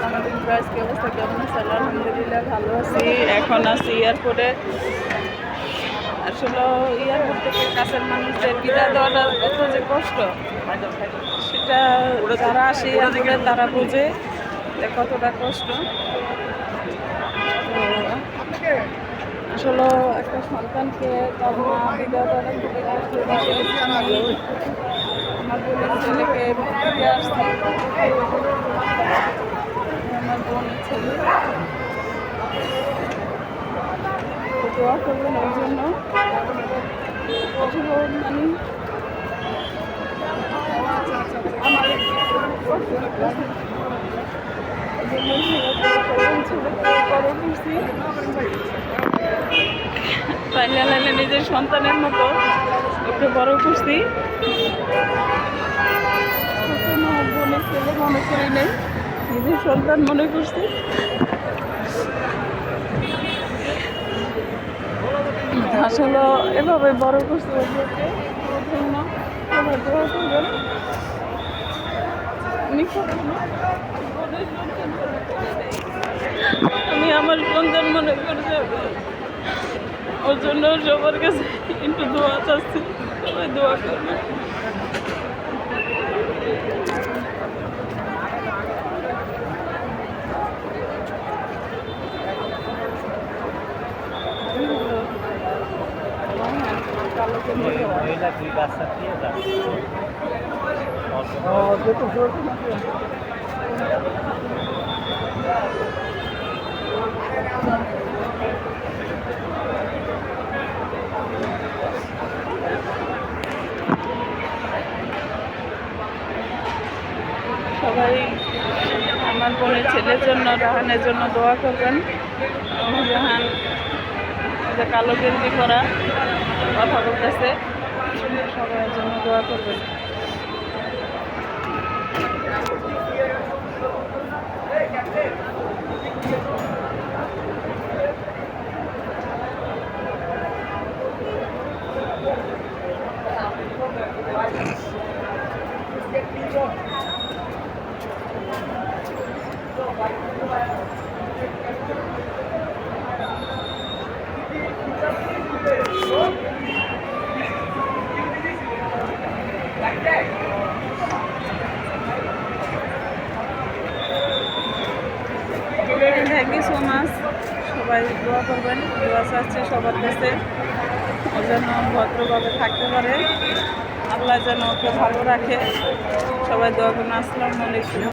আসসালামু আলাইকুম গাইস, কি অবস্থা? কেমন আছেন? আলহামদুলিল্লাহ ভালো আছি। এখন আছি এয়ারপোর্টে। আসলে এয়ারপোর্ট থেকে কাছের মানুষদের বিদায় দেওয়াটা কত যে কষ্ট, সেটা যারা আসে এয়ারপোর্টে তারা বোঝে যে কতটা কষ্ট। তো আসলে একটা সন্তানকে তার মা বিদায় দেওয়াটা খুবই কষ্টের বিষয়। আমি আমার বোনের ছেলেকে দিতে আসছি, আমার বোনের ছেলে। তো দোয়া করবেন ওর জন্য। আসলে মানে আমার ফাইনালে নিজের সন্তানের মতো ওকে বড় করছি। কখনো বোনের ছেলে মনে করি নেই, নিজের সন্তান মনে করছি। আসলে এভাবে বড় করছি ওদেরকে, ওর জন্য সবাই দোয়া করবেন। আমি কখনো বোনের সন্তান মনে করি নাই, আমি আমার সন্তান মনে করছি। ওর জন্য সবার কাছে একটু দোয়া চাচ্ছি, সবাই দোয়া করবে। সবাই আমার বোনের ছেলের জন্য, রাহানের জন্য দোয়া করবেন। রাহান যে কালো গেঞ্জি পরা কথা বলতেছে, সবার জন্য দোয়া করবেন। Thank you so much. সবাই দোয়া করবেন, দোয়া চাচ্ছি সবার কাছে ও যেন ভদ্রভাবে থাকতে পারে, আল্লাহ যেন ওকে ভালো রাখে। সবাই দোয়া করবেন। আসসালামু আলাইকুম।